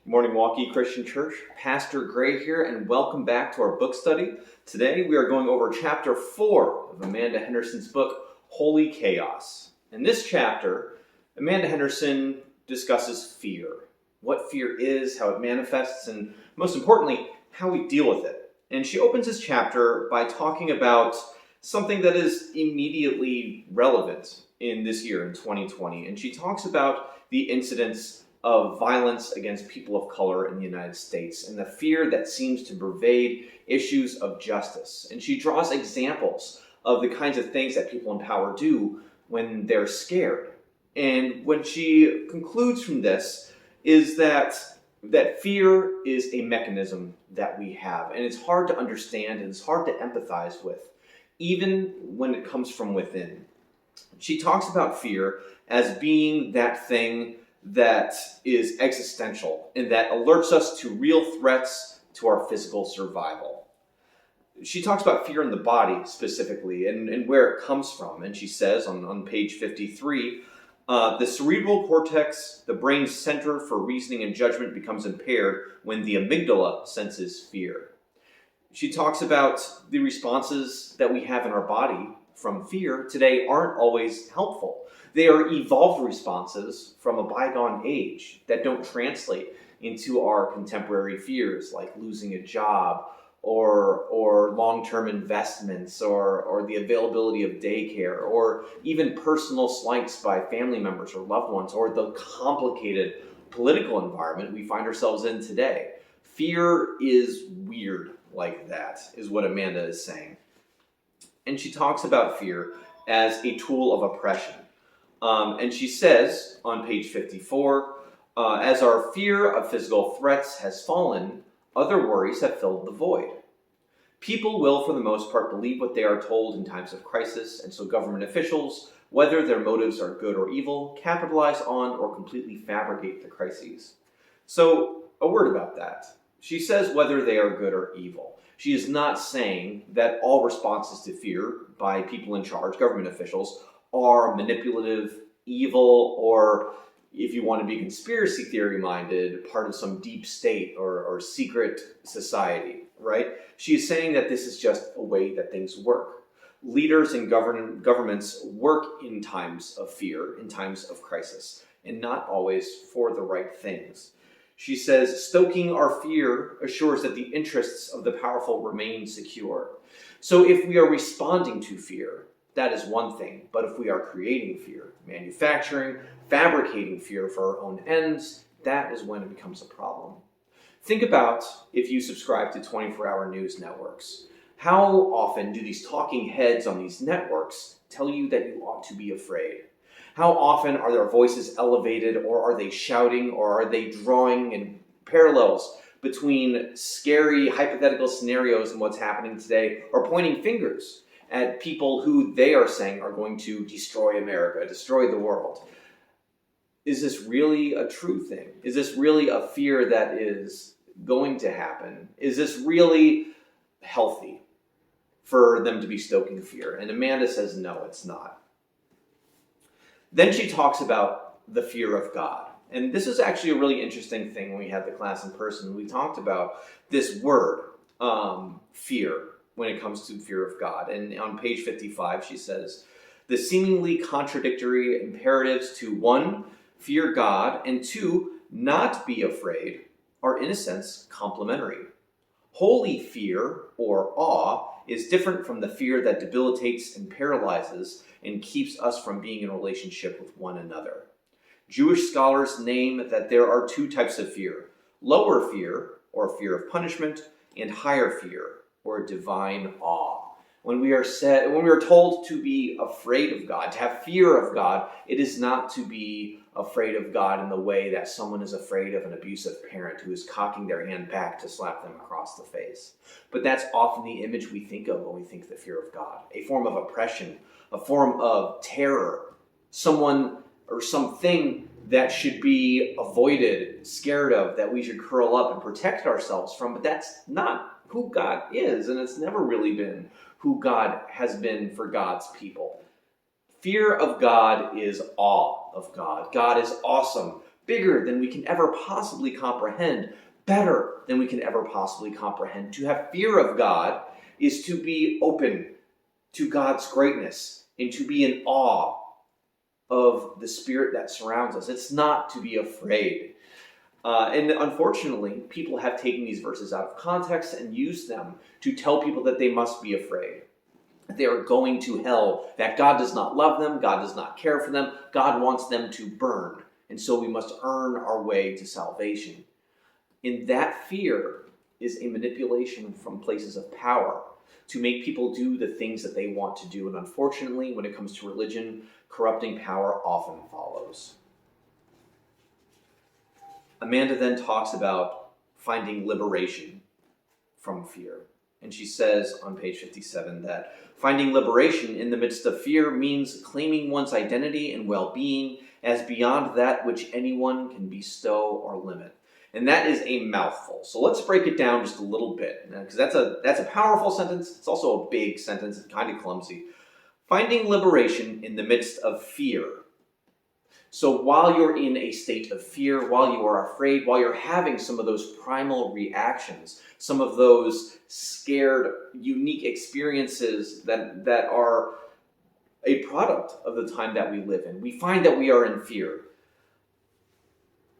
Good morning, Milwaukee Christian Church. Pastor Gray here, and welcome back to our book study. Today we are going over chapter 4 of Amanda Henderson's book, Holy Chaos. In this chapter, Amanda Henderson discusses fear, what fear is, how it manifests, and most importantly, how we deal with it. And she opens this chapter by talking about something that is immediately relevant in this year, in 2020. And she talks about the incidents of violence against people of color in the United States and the fear that seems to pervade issues of justice. And she draws examples of the kinds of things that people in power do when they're scared. And when she concludes from this is that fear is a mechanism that we have, and it's hard to understand and it's hard to empathize with, even when it comes from within. She talks about fear as being that thing that is existential and that alerts us to real threats to our physical survival. She talks about fear in the body specifically and where it comes from. And she says on page 53, the cerebral cortex, the brain's center for reasoning and judgment, becomes impaired when the amygdala senses fear. She talks about the responses that we have in our body from fear today aren't always helpful. They are evolved responses from a bygone age that don't translate into our contemporary fears, like losing a job or long-term investments or the availability of daycare or even personal slights by family members or loved ones or the complicated political environment we find ourselves in today. Fear is weird like that, is what Amanda is saying. And she talks about fear as a tool of oppression. And she says on page 54, as our fear of physical threats has fallen, other worries have filled the void. People will, for the most part, believe what they are told in times of crisis, and so government officials, whether their motives are good or evil, capitalize on or completely fabricate the crises. So, a word about that. She says whether they are good or evil. She is not saying that all responses to fear by people in charge, government officials, are manipulative, evil, or, if you want to be conspiracy theory minded, part of some deep state or secret society, right? She is saying that this is just a way that things work. Leaders and governments work in times of fear, in times of crisis, and not always for the right things. She says, stoking our fear assures that the interests of the powerful remain secure. So if we are responding to fear, that is one thing. But if we are creating fear, manufacturing, fabricating fear for our own ends, that is when it becomes a problem. Think about if you subscribe to 24-hour news networks. How often do these talking heads on these networks tell you that you ought to be afraid? How often are their voices elevated, or are they shouting, or are they drawing in parallels between scary hypothetical scenarios and what's happening today, or pointing fingers at people who they are saying are going to destroy America, destroy the world? Is this really a true thing? Is this really a fear that is going to happen? Is this really healthy for them to be stoking fear? And Amanda says, no, it's not. Then she talks about the fear of God. And this is actually a really interesting thing when we had the class in person. We talked about this word, fear, when it comes to fear of God. And on page 55, she says, the seemingly contradictory imperatives to 1, fear God, and 2, not be afraid, are in a sense complementary. Holy fear, or awe, is different from the fear that debilitates and paralyzes and keeps us from being in relationship with one another. Jewish scholars name that there are 2 types of fear: lower fear, or fear of punishment, and higher fear, or divine awe. When we are told to be afraid of God, to have fear of God, it is not to be afraid of God in the way that someone is afraid of an abusive parent who is cocking their hand back to slap them across the face. But that's often the image we think of when we think the fear of God. A form of oppression, a form of terror, someone or something that should be avoided, scared of, that we should curl up and protect ourselves from. But that's not who God is, and it's never really been who God has been for God's people. Fear of God is awe of God. God is awesome, bigger than we can ever possibly comprehend, better than we can ever possibly comprehend. To have fear of God is to be open to God's greatness and to be in awe of the Spirit that surrounds us. It's not to be afraid. And unfortunately, people have taken these verses out of context and used them to tell people that they must be afraid, that they are going to hell, that God does not love them, God does not care for them, God wants them to burn, and so we must earn our way to salvation. And that fear is a manipulation from places of power to make people do the things that they want to do. And unfortunately, when it comes to religion, corrupting power often follows. Amanda then talks about finding liberation from fear. And she says on page 57 that finding liberation in the midst of fear means claiming one's identity and well-being as beyond that which anyone can bestow or limit. And that is a mouthful. So let's break it down just a little bit, because that's a powerful sentence. It's also a big sentence. It's kind of clumsy. Finding liberation in the midst of fear. So while you're in a state of fear, while you are afraid, while you're having some of those primal reactions, some of those scared, unique experiences that are a product of the time that we live in, we find that we are in fear.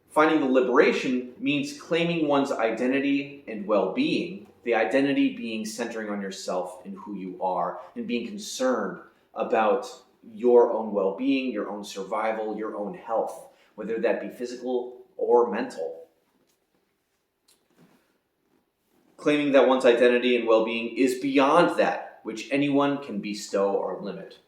Finding the liberation means claiming one's identity and well-being, the identity being centering on yourself and who you are, and being concerned about your own well-being, your own survival, your own health, whether that be physical or mental. Claiming that one's identity and well-being is beyond that which anyone can bestow or limit.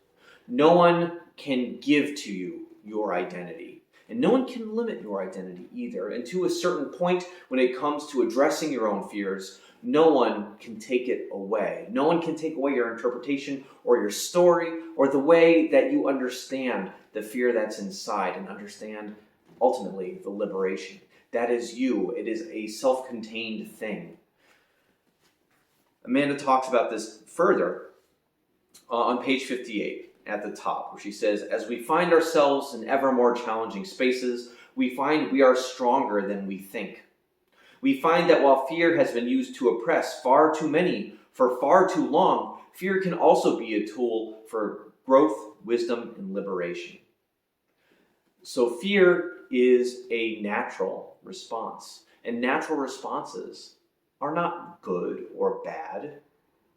No one can give to you your identity, and no one can limit your identity either. And to a certain point, when it comes to addressing your own fears, no one can take it away. No one can take away your interpretation or your story or the way that you understand the fear that's inside and understand, ultimately, the liberation. That is you. It is a self-contained thing. Amanda talks about this further on page 58 at the top, where she says, as we find ourselves in ever more challenging spaces, we find we are stronger than we think. We find that while fear has been used to oppress far too many for far too long, fear can also be a tool for growth, wisdom, and liberation. So fear is a natural response, and natural responses are not good or bad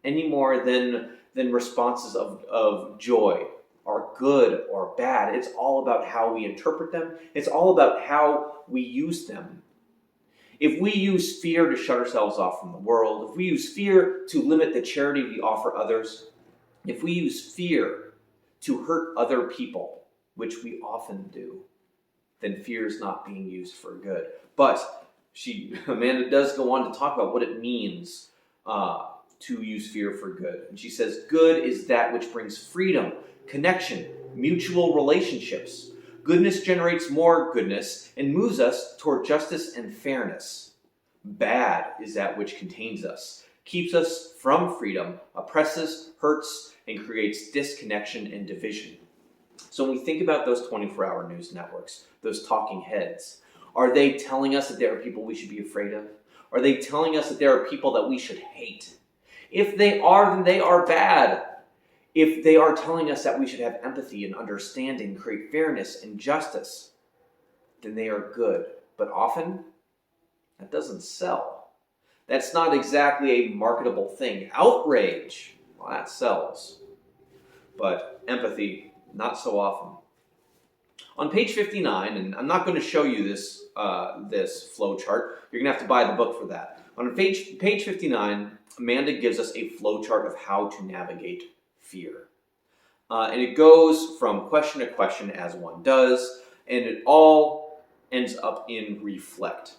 any more than responses of joy are good or bad. It's all about how we interpret them. It's all about how we use them. If we use fear to shut ourselves off from the world, if we use fear to limit the charity we offer others, if we use fear to hurt other people, which we often do, then fear is not being used for good. But Amanda does go on to talk about what it means to use fear for good. And she says, good is that which brings freedom, connection, mutual relationships. Goodness generates more goodness and moves us toward justice and fairness. Bad is that which contains us, keeps us from freedom, oppresses, hurts, and creates disconnection and division. So when we think about those 24-hour news networks, those talking heads, are they telling us that there are people we should be afraid of? Are they telling us that there are people that we should hate? If they are, then they are bad. If they are telling us that we should have empathy and understanding, create fairness and justice, then they are good. But often, that doesn't sell. That's not exactly a marketable thing. Outrage, well, that sells. But empathy, not so often. On page 59, and I'm not going to show you this flow chart. You're going to have to buy the book for that. On page 59, Amanda gives us a flow chart of how to navigate fear. And it goes from question to question as one does, and it all ends up in reflect.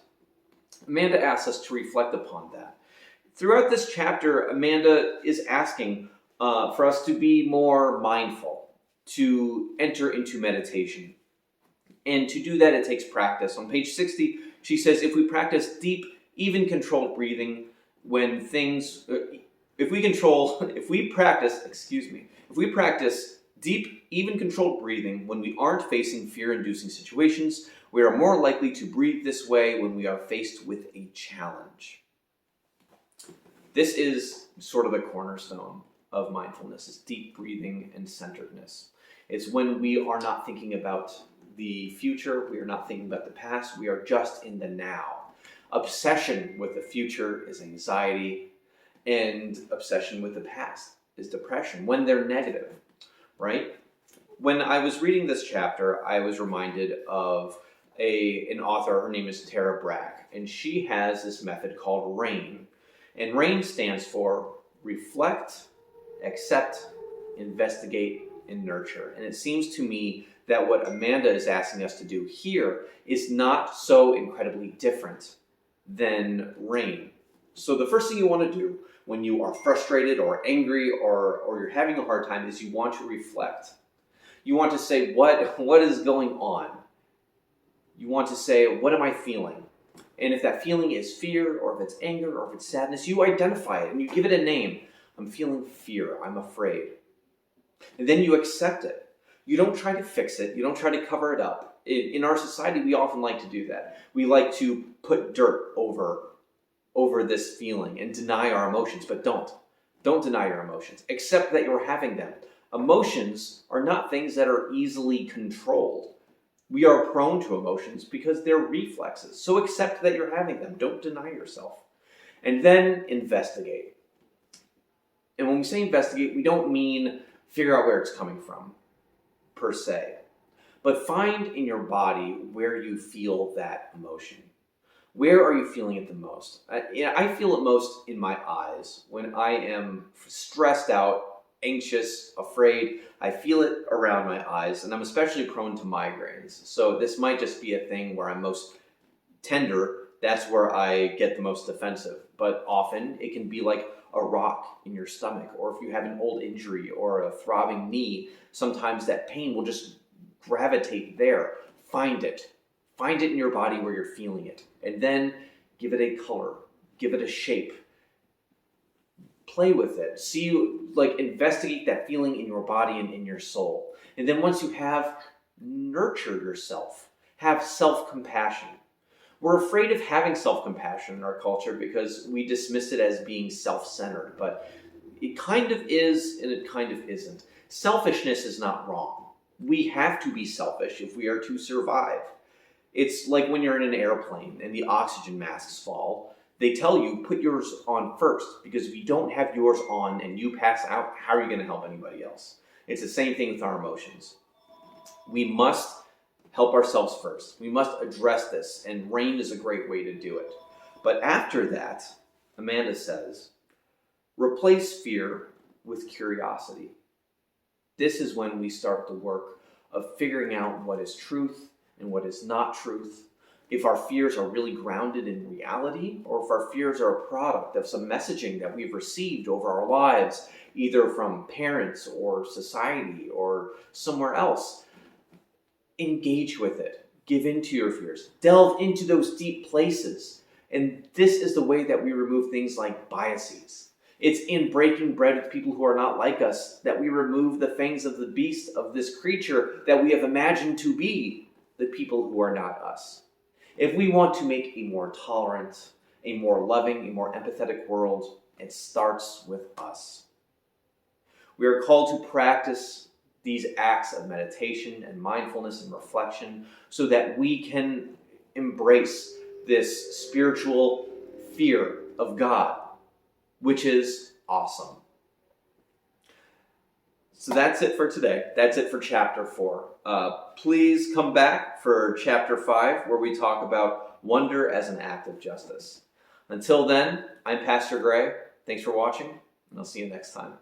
Amanda asks us to reflect upon that. Throughout this chapter, Amanda is asking for us to be more mindful, to enter into meditation. And to do that, it takes practice. On page 60, she says, if we practice deep, even controlled breathing when things... If we practice deep, even controlled breathing when we aren't facing fear-inducing situations, We are more likely to breathe this way when we are faced with a challenge. This is sort of the cornerstone of mindfulness, is deep breathing and centeredness. It's when we are not thinking about the future, we are not thinking about the past, we are just in the now. Obsession with the future is anxiety, and obsession with the past is depression when they're negative, right? When I was reading this chapter, I was reminded of an author. Her name is Tara Brach, and she has this method called RAIN. And RAIN stands for reflect, accept, investigate, and nurture. And it seems to me that what Amanda is asking us to do here is not so incredibly different than RAIN. So the first thing you want to do when you are frustrated or angry or you're having a hard time is you want to reflect. You want to say, what is going on? You want to say, what am I feeling? And if that feeling is fear, or if it's anger, or if it's sadness, you identify it and you give it a name. I'm feeling fear. I'm afraid. And then you accept it. You don't try to fix it. You don't try to cover it up. In our society, we often like to do that. We like to put dirt over this feeling and deny our emotions, but don't. Don't deny your emotions. Accept that you're having them. Emotions are not things that are easily controlled. We are prone to emotions because they're reflexes. So accept that you're having them. Don't deny yourself. And then investigate. And when we say investigate, we don't mean figure out where it's coming from, per se. But find in your body where you feel that emotion. Where are you feeling it the most? I feel it most in my eyes. When I am stressed out, anxious, afraid, I feel it around my eyes, and I'm especially prone to migraines. So this might just be a thing where I'm most tender. That's where I get the most defensive. But often it can be like a rock in your stomach, or if you have an old injury or a throbbing knee, sometimes that pain will just gravitate there. Find it. Find it in your body where you're feeling it. And then give it a color. Give it a shape. Play with it. Investigate that feeling in your body and in your soul. And then once you have, nurture yourself. Have self-compassion. We're afraid of having self-compassion in our culture because we dismiss it as being self-centered. But it kind of is and it kind of isn't. Selfishness is not wrong. We have to be selfish if we are to survive. It's like when you're in an airplane and the oxygen masks fall. They tell you, put yours on first, because if you don't have yours on and you pass out, how are you going to help anybody else? It's the same thing with our emotions. We must help ourselves first. We must address this, and RAIN is a great way to do it. But after that, Amanda says, replace fear with curiosity. This is when we start the work of figuring out what is truth and what is not truth, if our fears are really grounded in reality, or if our fears are a product of some messaging that we've received over our lives, either from parents or society or somewhere else. Engage with it. Give into your fears. Delve into those deep places. And this is the way that we remove things like biases. It's in breaking bread with people who are not like us that we remove the fangs of the beast, of this creature that we have imagined to be the people who are not us. If we want to make a more tolerant, a more loving, a more empathetic world, it starts with us. We are called to practice these acts of meditation and mindfulness and reflection so that we can embrace this spiritual fear of God, which is awesome. So that's it for today. That's it for chapter 4. Please come back for chapter 5, where we talk about wonder as an act of justice. Until then, I'm Pastor Gray. Thanks for watching, and I'll see you next time.